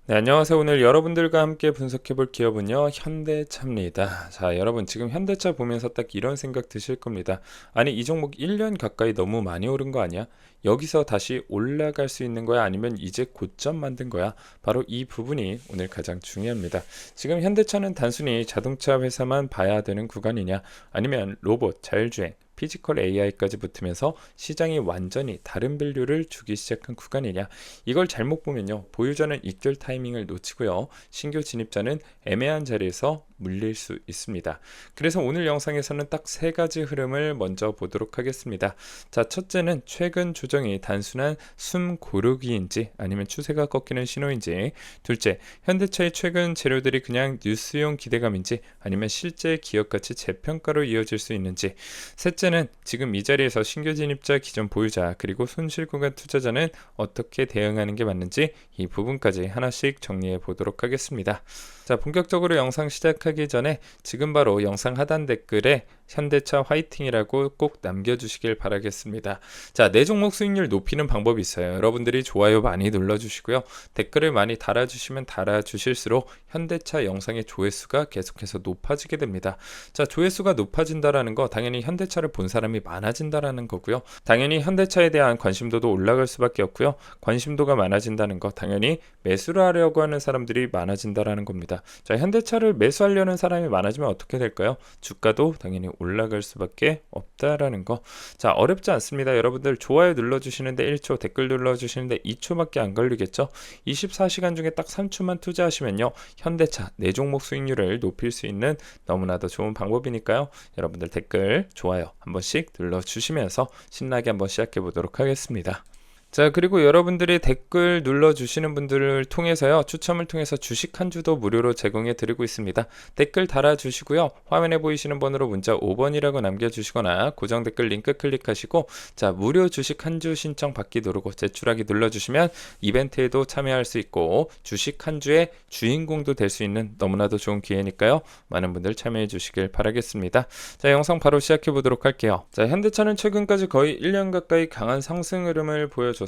네, 안녕하세요. 오늘 여러분들과 함께 분석해 볼 기업은요, 현대차입니다. 자, 여러분 지금 현대차 보면서 딱 이런 생각 드실 겁니다. 아니, 이 종목 1년 가까이 너무 많이 오른 거 아니야? 여기서 다시 올라갈 수 있는 거야? 아니면 이제 고점 만든 거야? 바로 이 부분이 오늘 가장 중요합니다. 지금 현대차는 단순히 자동차 회사만 봐야 되는 구간이냐? 아니면 로봇, 자율주행, 피지컬 AI까지 붙으면서 시장이 완전히 다른 밸류를 주기 시작한 구간이냐, 이걸 잘못 보면요, 보유자는 익절 타이밍을 놓치고요, 신규 진입자는 애매한 자리에서 물릴 수 있습니다. 그래서 오늘 영상에서는 딱 세 가지 흐름을 먼저 보도록 하겠습니다. 자, 첫째는 최근 조정이 단순한 숨 고르기인지 아니면 추세가 꺾이는 신호인지, 둘째, 현대차의 최근 재료들이 그냥 뉴스용 기대감인지 아니면 실제 기업가치 재평가로 이어질 수 있는지, 셋째는 지금 이 자리에서 신규 진입자, 기존 보유자, 그리고 손실 구간 투자자는 어떻게 대응하는 게 맞는지, 이 부분까지 하나씩 정리해 보도록 하겠습니다. 자, 본격적으로 영상 시작하기 전에 지금 바로 영상 하단 댓글에 현대차 화이팅이라고 꼭 남겨주시길 바라겠습니다. 자, 내 종목 수익률 높이는 방법이 있어요. 여러분들이 좋아요 많이 눌러주시고요, 댓글을 많이 달아주시면 달아주실수록 현대차 영상의 조회수가 계속해서 높아지게 됩니다. 자, 조회수가 높아진다라는 거 당연히 현대차를 본 사람이 많아진다라는 거고요, 당연히 현대차에 대한 관심도도 올라갈 수밖에 없고요, 관심도가 많아진다는 거 당연히 매수를 하려고 하는 사람들이 많아진다라는 겁니다. 자, 현대차를 매수하려는 사람이 많아지면 어떻게 될까요? 주가도 당연히 올라갈 수밖에 없다라는 거. 자, 어렵지 않습니다. 여러분들 좋아요 눌러주시는데 1초, 댓글 눌러주시는데 2초밖에 안 걸리겠죠? 24시간 중에 딱 3초만 투자하시면요, 현대차 내 종목 수익률을 높일 수 있는 너무나도 좋은 방법이니까요, 여러분들 댓글, 좋아요 한 번씩 눌러주시면서 신나게 한번 시작해 보도록 하겠습니다. 자, 그리고 여러분들이 댓글 눌러주시는 분들을 통해서요, 추첨을 통해서 주식 한 주도 무료로 제공해 드리고 있습니다. 댓글 달아주시고요, 화면에 보이시는 번호로 문자 5번이라고 남겨주시거나 고정 댓글 링크 클릭하시고, 자, 무료 주식 한 주 신청 받기 누르고 제출하기 눌러주시면 이벤트에도 참여할 수 있고 주식 한 주의 주인공도 될 수 있는 너무나도 좋은 기회니까요, 많은 분들 참여해 주시길 바라겠습니다. 자, 영상 바로 시작해 보도록 할게요. 자, 현대차는 최근까지 거의 1년 가까이 강한 상승 흐름을 보여줬습니다.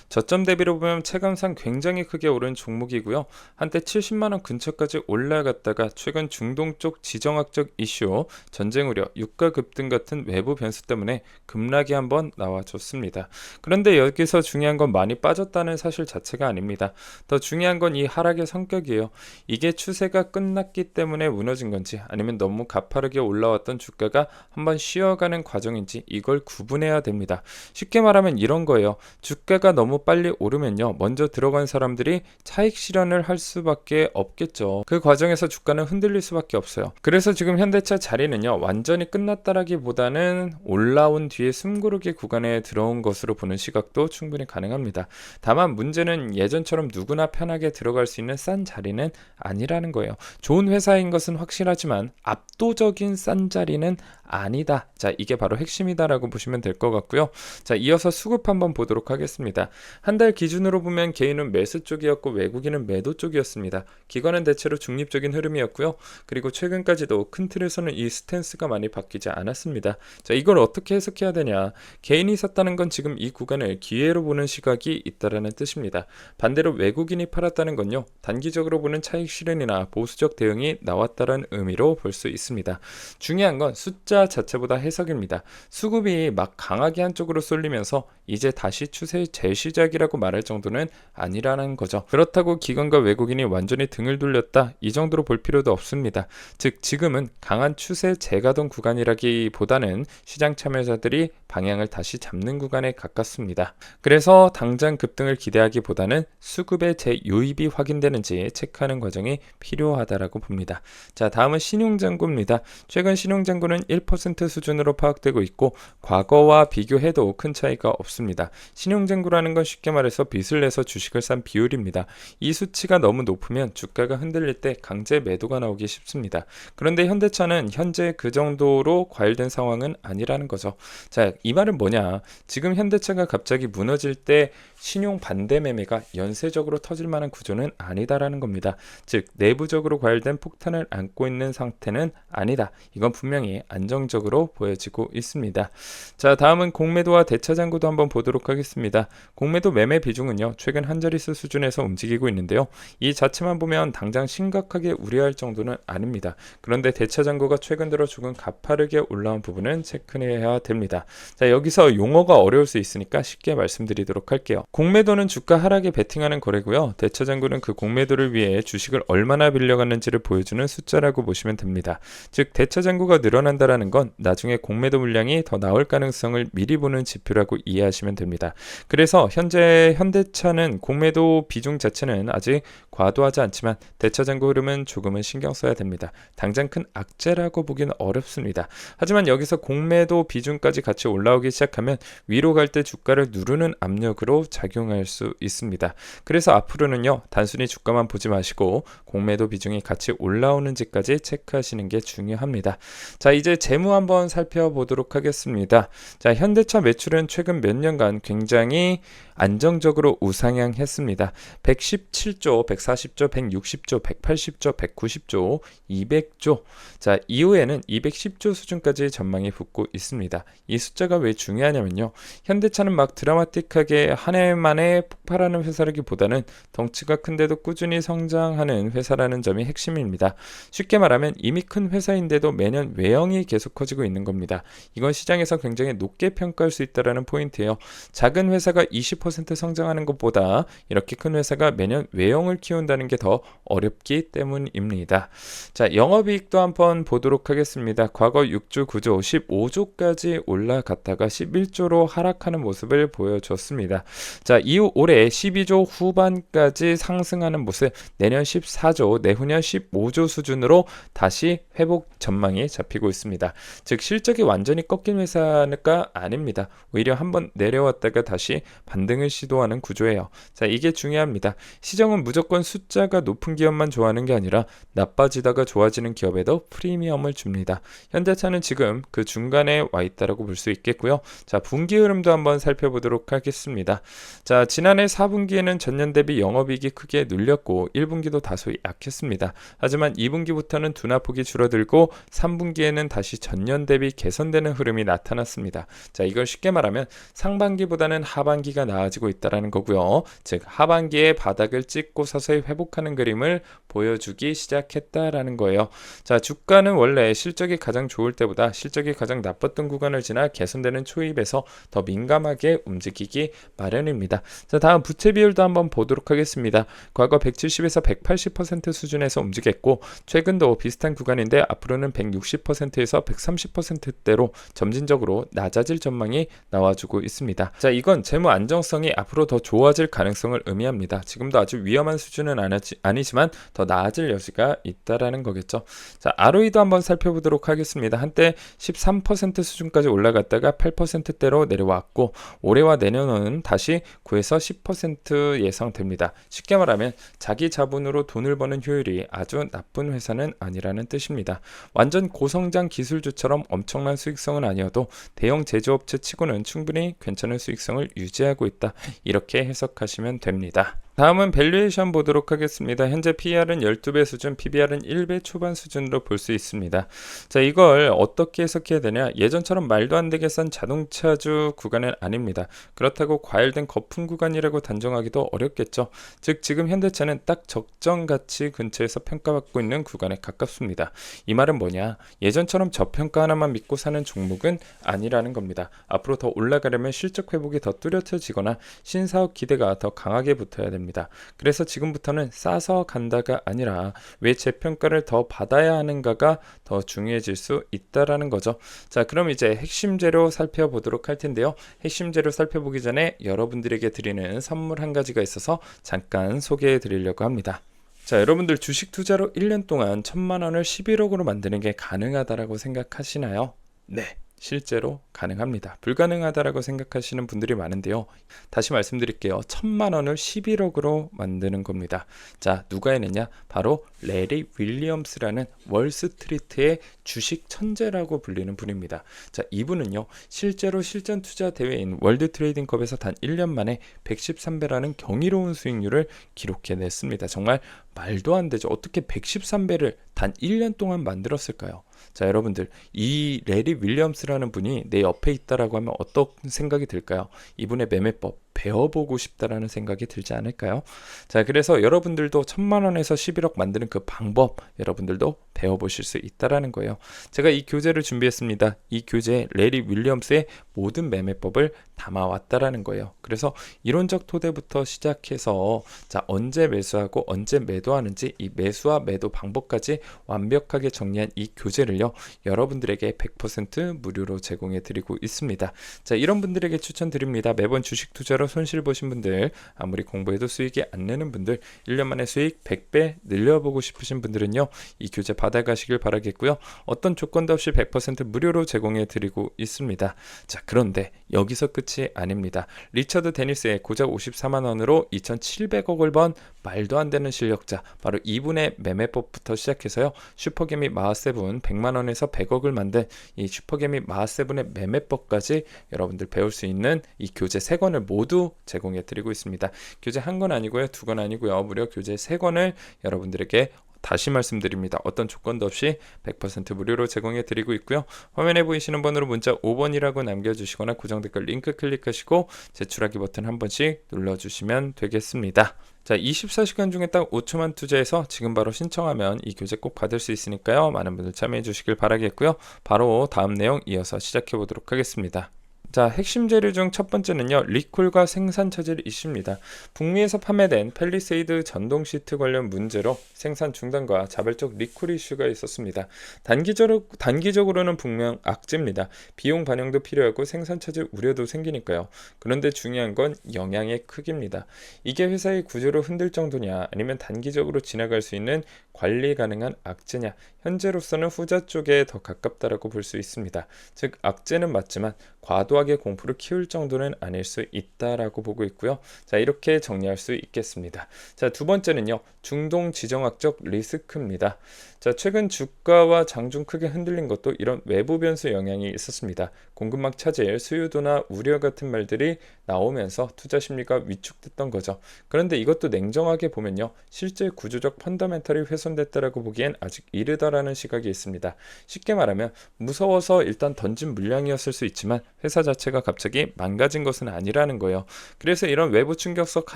저점 대비로 보면 체감상 굉장히 크게 오른 종목이고요, 한때 70만원 근처까지 올라갔다가 최근 중동 쪽 지정학적 이슈, 전쟁 우려, 유가 급등 같은 외부 변수 때문에 급락이 한번 나와줬습니다. 그런데 여기서 중요한 건 많이 빠졌다는 사실 자체가 아닙니다. 더 중요한 건 이 하락의 성격이에요. 이게 추세가 끝났기 때문에 무너진 건지 아니면 너무 가파르게 올라왔던 주가가 한번 쉬어가는 과정인지, 이걸 구분해야 됩니다. 쉽게 말하면 이런 거예요. 주가가 너무 빨리 오르면요, 먼저 들어간 사람들이 차익 실현을 할 수밖에 없겠죠. 그 과정에서 주가는 흔들릴 수밖에 없어요. 그래서 지금 현대차 자리는요, 완전히 끝났다라기보다는 올라온 뒤에 숨고르기 구간에 들어온 것으로 보는 시각도 충분히 가능합니다. 다만 문제는 예전처럼 누구나 편하게 들어갈 수 있는 싼 자리는 아니라는 거예요. 좋은 회사인 것은 확실하지만 압도적인 싼 자리는 아니다. 자, 이게 바로 핵심이다라고 보시면 될 것 같고요. 자, 이어서 수급 한번 보도록 하겠습니다. 한 달 기준으로 보면 개인은 매수 쪽이었고 외국인은 매도 쪽이었습니다. 기관은 대체로 중립적인 흐름이었고요, 그리고 최근까지도 큰 틀에서는 이 스탠스가 많이 바뀌지 않았습니다. 자, 이걸 어떻게 해석해야 되냐, 개인이 샀다는 건 지금 이 구간을 기회로 보는 시각이 있다라는 뜻입니다. 반대로 외국인이 팔았다는 건요, 단기적으로 보는 차익 실현이나 보수적 대응이 나왔다는 의미로 볼 수 있습니다. 중요한 건 숫자 자체보다 해석입니다. 수급이 막 강하게 한쪽으로 쏠리면서 이제 다시 추세 재시작이라고 말할 정도는 아니라는 거죠. 그렇다고 기관과 외국인이 완전히 등을 돌렸다, 이 정도로 볼 필요도 없습니다. 즉 지금은 강한 추세 재가동 구간이라기보다는 시장 참여자들이 방향을 다시 잡는 구간에 가깝습니다. 그래서 당장 급등을 기대하기보다는 수급의 재유입이 확인되는지 체크하는 과정이 필요하다라고 봅니다. 자, 다음은 신용잔고입니다. 최근 신용잔고는 1% 수준으로 파악되고 있고 과거와 비교해도 큰 차이가 없습니다. 신용잔고라는 건 쉽게 말해서 빚을 내서 주식을 산 비율입니다. 이 수치가 너무 높으면 주가가 흔들릴 때 강제 매도가 나오기 쉽습니다. 그런데 현대차는 현재 그 정도로 과열된 상황은 아니라는 거죠. 자, 이 말은 뭐냐, 지금 현대차가 갑자기 무너질 때 신용 반대 매매가 연쇄적으로 터질 만한 구조는 아니다라는 겁니다. 즉 내부적으로 과열된 폭탄을 안고 있는 상태는 아니다. 이건 분명히 안정 안정적으로 보여지고 있습니다. 자, 다음은 공매도와 대차장구도 한번 보도록 하겠습니다. 공매도 매매 비중은요, 최근 한 자릿수 수준에서 움직이고 있는데요. 이 자체만 보면 당장 심각하게 우려할 정도는 아닙니다. 그런데 대차장구가 최근 들어 조금 가파르게 올라온 부분은 체크해야 됩니다. 자, 여기서 용어가 어려울 수 있으니까 쉽게 말씀드리도록 할게요. 공매도는 주가 하락에 베팅하는 거래고요. 대차장구는 그 공매도를 위해 주식을 얼마나 빌려갔는지를 보여주는 숫자라고 보시면 됩니다. 즉 대차장구가 늘어난다라는 건 나중에 공매도 물량이 더 나올 가능성을 미리 보는 지표라고 이해하시면 됩니다. 그래서 현재 현대차는 공매도 비중 자체는 아직 과도하지 않지만 대차장구 흐름은 조금은 신경 써야 됩니다. 당장 큰 악재라고 보기는 어렵습니다. 하지만 여기서 공매도 비중까지 같이 올라오기 시작하면 위로 갈 때 주가를 누르는 압력으로 작용할 수 있습니다. 그래서 앞으로는요, 단순히 주가만 보지 마시고 공매도 비중이 같이 올라오는지까지 체크하시는 게 중요합니다. 자, 이제 재무 한번 살펴보도록 하겠습니다. 자, 현대차 매출은 최근 몇 년간 굉장히 안정적으로 우상향했습니다. 117조, 140조, 160조, 180조, 190조, 200조. 자, 이후에는 210조 수준까지 전망이 붙고 있습니다. 이 숫자가 왜 중요하냐면요. 현대차는 막 드라마틱하게 한 해 만에 폭발하는 회사라기보다는 덩치가 큰데도 꾸준히 성장하는 회사라는 점이 핵심입니다. 쉽게 말하면 이미 큰 회사인데도 매년 외형이 계속 커지고 있는 겁니다. 이건 시장에서 굉장히 높게 평가할 수 있다는 포인트예요. 작은 회사가 20% 성장하는 것보다 이렇게 큰 회사가 매년 외형을 키운다는 게 더 어렵기 때문입니다. 자, 영업이익도 한번 보도록 하겠습니다. 과거 6조, 9조, 15조까지 올라갔다가 11조로 하락하는 모습을 보여줬습니다. 자, 이후 올해 12조 후반까지 상승하는 모습, 내년 14조, 내후년 15조 수준으로 다시 회복 전망이 잡히고 있습니다. 즉 실적이 완전히 꺾인 회사가 아닙니다. 오히려 한번 내려왔다가 다시 반등을 시도하는 구조예요. 자, 이게 중요합니다. 시장은 무조건 숫자가 높은 기업만 좋아하는 게 아니라 나빠지다가 좋아지는 기업에도 프리미엄을 줍니다. 현대차는 지금 그 중간에 와 있다라고 볼 수 있겠고요. 자, 분기 흐름도 한번 살펴보도록 하겠습니다. 자, 지난해 4분기에는 전년 대비 영업이익이 크게 눌렸고 1분기도 다소 약했습니다. 하지만 2분기부터는 둔화폭이 줄어들고 3분기에는 다시 전년 대비 개선되는 흐름이 나타났습니다. 자, 이걸 쉽게 말하면 상반기보다는 하반기가 나아지고 있다는 거고요. 즉 하반기에 바닥을 찍고 서서히 회복하는 그림을 보여주기 시작했다라는 거예요. 자, 주가는 원래 실적이 가장 좋을 때보다 실적이 가장 나빴던 구간을 지나 개선되는 초입에서 더 민감하게 움직이기 마련입니다. 자, 다음 부채 비율도 한번 보도록 하겠습니다. 과거 170에서 180% 수준에서 움직였고 최근도 비슷한 구간인데 앞으로는 160%에서 130%대로 점진적으로 낮아질 전망이 나와주고 있습니다. 자, 이건 재무 안정성이 앞으로 더 좋아질 가능성을 의미합니다. 지금도 아주 위험한 수준은 아니지만 더 나아질 여지가 있다라는 거겠죠. 자, ROE도 한번 살펴보도록 하겠습니다. 한때 13% 수준까지 올라갔다가 8%대로 내려왔고 올해와 내년은 다시 9에서 10% 예상됩니다. 쉽게 말하면 자기 자본으로 돈을 버는 효율이 아주 나쁜 회사는 아니라는 뜻입니다. 완전 고성장 기술주처럼 엄청난 수익성은 아니어도 대형 제조업체 치고는 충분히 괜찮은 수익성을 유지하고 있다. 이렇게 해석하시면 됩니다. 다음은 밸류에이션 보도록 하겠습니다. 현재 PER은 12배 수준, PBR은 1배 초반 수준으로 볼 수 있습니다. 자, 이걸 어떻게 해석해야 되냐? 예전처럼 말도 안 되게 싼 자동차주 구간은 아닙니다. 그렇다고 과열된 거품 구간이라고 단정하기도 어렵겠죠. 즉 지금 현대차는 딱 적정 가치 근처에서 평가받고 있는 구간에 가깝습니다. 이 말은 뭐냐? 예전처럼 저평가 하나만 믿고 사는 종목은 아니라는 겁니다. 앞으로 더 올라가려면 실적 회복이 더 뚜렷해지거나 신사업 기대가 더 강하게 붙어야 됩니다. 그래서 지금부터는 싸서 간다가 아니라 왜 재평가를 더 받아야 하는가가 더 중요해질 수 있다라는 거죠. 자, 그럼 이제 핵심 재료 살펴보도록 할 텐데요. 핵심 재료 살펴보기 전에 여러분들에게 드리는 선물 한 가지가 있어서 잠깐 소개해 드리려고 합니다. 자, 여러분들 주식 투자로 1년 동안 1,000만 원을 11억으로 만드는 게 가능하다라고 생각하시나요? 네. 실제로 가능합니다. 불가능하다라고 생각하시는 분들이 많은데요. 다시 말씀드릴게요. 1,000만 원을 11억으로 만드는 겁니다. 자, 누가 해냈냐? 바로 레리 윌리엄스라는 월스트리트의 주식 천재라고 불리는 분입니다. 자, 이분은요. 실제로 실전 투자 대회인 월드 트레이딩컵에서 단 1년 만에 113배라는 경이로운 수익률을 기록해냈습니다. 정말 말도 안 되죠. 어떻게 113배를 단 1년 동안 만들었을까요? 자, 여러분들 이 레리 윌리엄스라는 분이 내 옆에 있다라고 하면 어떤 생각이 들까요? 이분의 매매법 배워보고 싶다라는 생각이 들지 않을까요? 자, 그래서 여러분들도 1,000만 원에서 11억 만드는 그 방법 여러분들도 배워보실 수 있다라는 거예요. 제가 이 교재를 준비했습니다. 이 교재에 레리 윌리엄스의 모든 매매법을 담아왔다라는 거예요. 그래서 이론적 토대부터 시작해서 자, 언제 매수하고 언제 매도하는지 이 매수와 매도 방법까지 완벽하게 정리한 이 교재를요, 여러분들에게 100% 무료로 제공해 드리고 있습니다. 자, 이런 분들에게 추천드립니다. 매번 주식 투자로 손실 보신 분들, 아무리 공부해도 수익이 안 내는 분들, 1년 만에 수익 100배 늘려보고 싶으신 분들은요, 이 교재 받아가시길 바라겠고요. 어떤 조건도 없이 100% 무료로 제공해 드리고 있습니다. 자, 그런데 여기서 끝이 아닙니다. 리처드 데니스의 고작 54만 원으로 2,700억을 번 말도 안 되는 실력자, 바로 이분의 매매법부터 시작해서요, 슈퍼개미 마하세븐 100만 원에서 100억을 만든 이 슈퍼개미 마하세븐의 매매법까지 여러분들 배울 수 있는 이 교재 3권을 모두 제공해 드리고 있습니다. 교재 1권 아니고요, 2권 아니고요, 무려 교재 3권을 여러분들에게 다시 말씀드립니다. 어떤 조건도 없이 100% 무료로 제공해 드리고 있고요. 화면에 보이시는 번호로 문자 5번이라고 남겨주시거나 고정 댓글 링크 클릭하시고 제출하기 버튼 한 번씩 눌러주시면 되겠습니다. 자, 24시간 중에 딱 5초만 투자해서 지금 바로 신청하면 이 교재 꼭 받을 수 있으니까요. 많은 분들 참여해 주시길 바라겠고요. 바로 다음 내용 이어서 시작해 보도록 하겠습니다. 자, 핵심 재료 중 첫 번째는요, 리콜과 생산 차질 이슈입니다. 북미에서 판매된 펠리세이드 전동 시트 관련 문제로 생산 중단과 자발적 리콜 이슈가 있었습니다. 단기적으로는 분명 악재입니다. 비용 반영도 필요하고 생산 차질 우려도 생기니까요. 그런데 중요한 건 영향의 크기입니다. 이게 회사의 구조를 흔들 정도냐, 아니면 단기적으로 지나갈 수 있는 관리 가능한 악재냐, 현재로서는 후자 쪽에 더 가깝다라고 볼 수 있습니다. 즉, 악재는 맞지만 과도하게 공포를 키울 정도는 아닐 수 있다라고 보고 있고요. 자, 이렇게 정리할 수 있겠습니다. 자, 두 번째는요, 중동 지정학적 리스크입니다. 자, 최근 주가와 장중 크게 흔들린 것도 이런 외부 변수 영향이 있었습니다. 공급망 차질, 수요도나 우려 같은 말들이 나오면서 투자 심리가 위축됐던 거죠. 그런데 이것도 냉정하게 보면요, 실제 구조적 펀더멘털이 훼손됐다라고 보기엔 아직 이르다라는 시각이 있습니다. 쉽게 말하면 무서워서 일단 던진 물량이었을 수 있지만 회사 자체가 갑자기 망가진 것은 아니라는 거예요. 그래서 이런 외부 충격적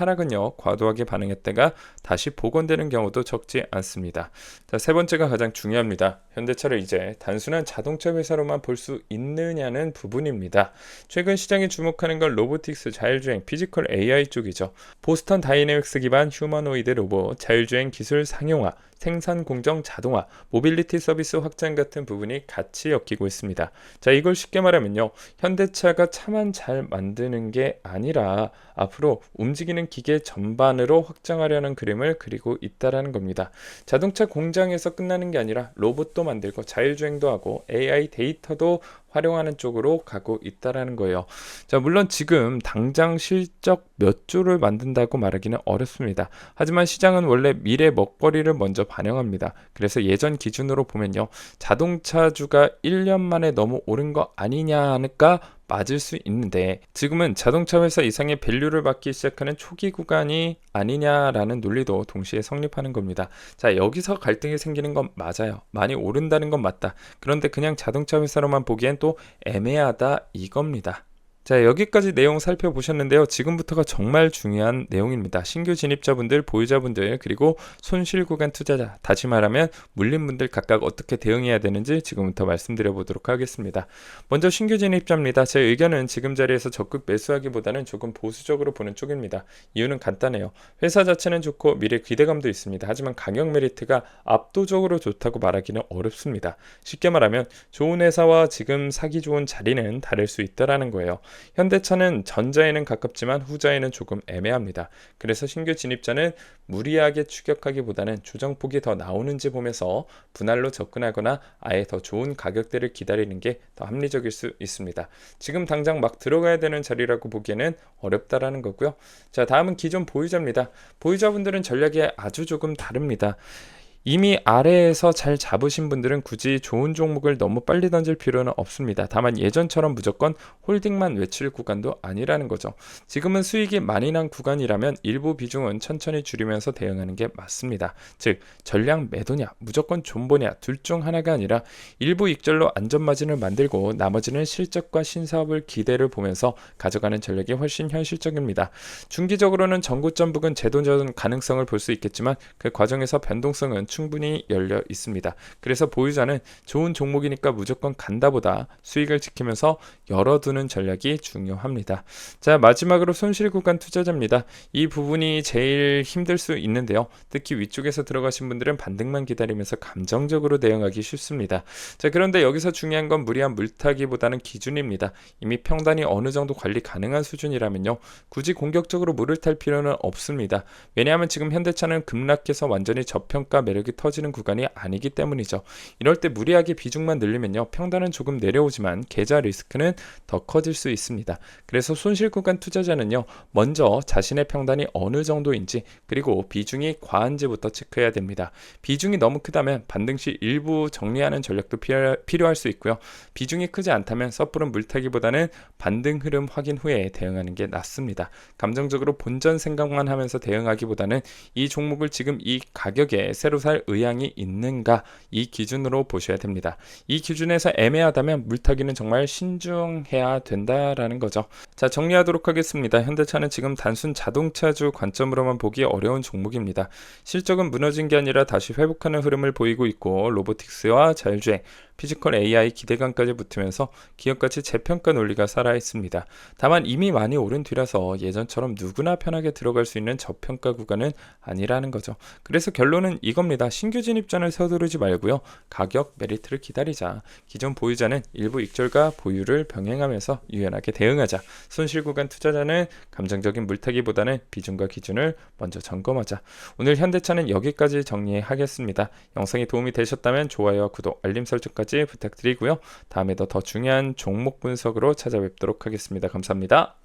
하락은요, 과도하게 반응했다가 다시 복원되는 경우도 적지 않습니다. 자, 세 번째가 가장 중요합니다. 현대차를 이제 단순한 자동차 회사로만 볼 수 있느냐는 부분입니다. 최근 시장이 주목하는 건 로보틱스, 자율주행, 피지컬 AI 쪽이죠. 보스턴 다이내믹스 기반 휴머노이드 로봇, 자율주행 기술 상용화, 생산 공정 자동화, 모빌리티 서비스 확장 같은 부분이 같이 엮이고 있습니다. 자, 이걸 쉽게 말하면요, 현대차가 차만 잘 만드는 게 아니라 앞으로 움직이는 기계 전반으로 확장하려는 그림을 그리고 있다라는 겁니다. 자동차 공장에서 끝나는 게 아니라 로봇도 만들고 자율주행도 하고 AI 데이터도 활용하는 쪽으로 가고 있다라는 거예요. 자, 물론 지금 당장 실적 몇 조를 만든다고 말하기는 어렵습니다. 하지만 시장은 원래 미래 먹거리를 먼저 반영합니다. 그래서 예전 기준으로 보면요, 자동차주가 1년 만에 너무 오른 거 아니냐 하니까 맞을 수 있는데, 지금은 자동차 회사 이상의 밸류를 받기 시작하는 초기 구간이 아니냐라는 논리도 동시에 성립하는 겁니다. 자, 여기서 갈등이 생기는 건 맞아요. 많이 오른다는 건 맞다. 그런데 그냥 자동차 회사로만 보기엔 또 애매하다 이겁니다. 자, 여기까지 내용 살펴보셨는데요. 지금부터가 정말 중요한 내용입니다. 신규 진입자분들, 보유자분들, 그리고 손실 구간 투자자, 다시 말하면 물린분들 각각 어떻게 대응해야 되는지 지금부터 말씀드려 보도록 하겠습니다. 먼저 신규 진입자입니다. 제 의견은 지금 자리에서 적극 매수하기보다는 조금 보수적으로 보는 쪽입니다. 이유는 간단해요. 회사 자체는 좋고 미래 기대감도 있습니다. 하지만 가격 메리트가 압도적으로 좋다고 말하기는 어렵습니다. 쉽게 말하면 좋은 회사와 지금 사기 좋은 자리는 다를 수 있다는 거예요. 현대차는 전자에는 가깝지만 후자에는 조금 애매합니다. 그래서 신규 진입자는 무리하게 추격하기보다는 조정폭이 더 나오는지 보면서 분할로 접근하거나 아예 더 좋은 가격대를 기다리는 게 더 합리적일 수 있습니다. 지금 당장 막 들어가야 되는 자리라고 보기에는 어렵다라는 거고요. 자, 다음은 기존 보유자입니다. 보유자분들은 전략이 아주 조금 다릅니다. 이미 아래에서 잘 잡으신 분들은 굳이 좋은 종목을 너무 빨리 던질 필요는 없습니다. 다만 예전처럼 무조건 홀딩만 외칠 구간도 아니라는 거죠. 지금은 수익이 많이 난 구간이라면 일부 비중은 천천히 줄이면서 대응하는 게 맞습니다. 즉 전량 매도냐 무조건 존버냐 둘 중 하나가 아니라 일부 익절로 안전마진을 만들고 나머지는 실적과 신사업을 기대를 보면서 가져가는 전략이 훨씬 현실적입니다. 중기적으로는 전고점 부근 재도전 가능성을 볼 수 있겠지만 그 과정에서 변동성은 충분히 열려 있습니다. 그래서 보유자는 좋은 종목이니까 무조건 간다보다 수익을 지키면서 열어두는 전략이 중요합니다. 자, 마지막으로 손실 구간 투자자입니다. 이 부분이 제일 힘들 수 있는데요. 특히 위쪽에서 들어가신 분들은 반등만 기다리면서 감정적으로 대응하기 쉽습니다. 자, 그런데 여기서 중요한 건 무리한 물타기보다는 기준입니다. 이미 평단이 어느 정도 관리 가능한 수준이라면요. 굳이 공격적으로 물을 탈 필요는 없습니다. 왜냐하면 지금 현대차는 급락해서 완전히 저평가 매력이 터지는 구간이 아니기 때문이죠. 이럴 때 무리하게 비중만 늘리면요. 평단은 조금 내려오지만 계좌 리스크는 더 커질 수 있습니다. 그래서 손실 구간 투자자는요. 먼저 자신의 평단이 어느 정도인지 그리고 비중이 과한지부터 체크해야 됩니다. 비중이 너무 크다면 반등 시 일부 정리하는 전략도 필요할 수 있고요. 비중이 크지 않다면 섣부른 물타기보다는 반등 흐름 확인 후에 대응하는 게 낫습니다. 감정적으로 본전 생각만 하면서 대응하기보다는 이 종목을 지금 이 가격에 새로 살 의향이 있는가 이 기준으로 보셔야 됩니다. 이 기준에서 애매하다면 물타기는 정말 신중해야 된다라는 거죠. 자, 정리하도록 하겠습니다. 현대차는 지금 단순 자동차주 관점으로만 보기 어려운 종목입니다. 실적은 무너진 게 아니라 다시 회복하는 흐름을 보이고 있고 로보틱스와 자율주행, 피지컬 AI 기대감까지 붙으면서 기업가치 재평가 논리가 살아있습니다. 다만 이미 많이 오른 뒤라서 예전처럼 누구나 편하게 들어갈 수 있는 저평가 구간은 아니라는 거죠. 그래서 결론은 이겁니다. 신규 진입전을 서두르지 말고요. 가격 메리트를 기다리자. 기존 보유자는 일부 익절과 보유를 병행하면서 유연하게 대응하자. 손실 구간 투자자는 감정적인 물타기보다는 비중과 기준을 먼저 점검하자. 오늘 현대차는 여기까지 정리하겠습니다. 영상이 도움이 되셨다면 좋아요와 구독, 알림 설정까지 부탁드리고요. 다음에도 더 중요한 종목 분석으로 찾아뵙도록 하겠습니다. 감사합니다.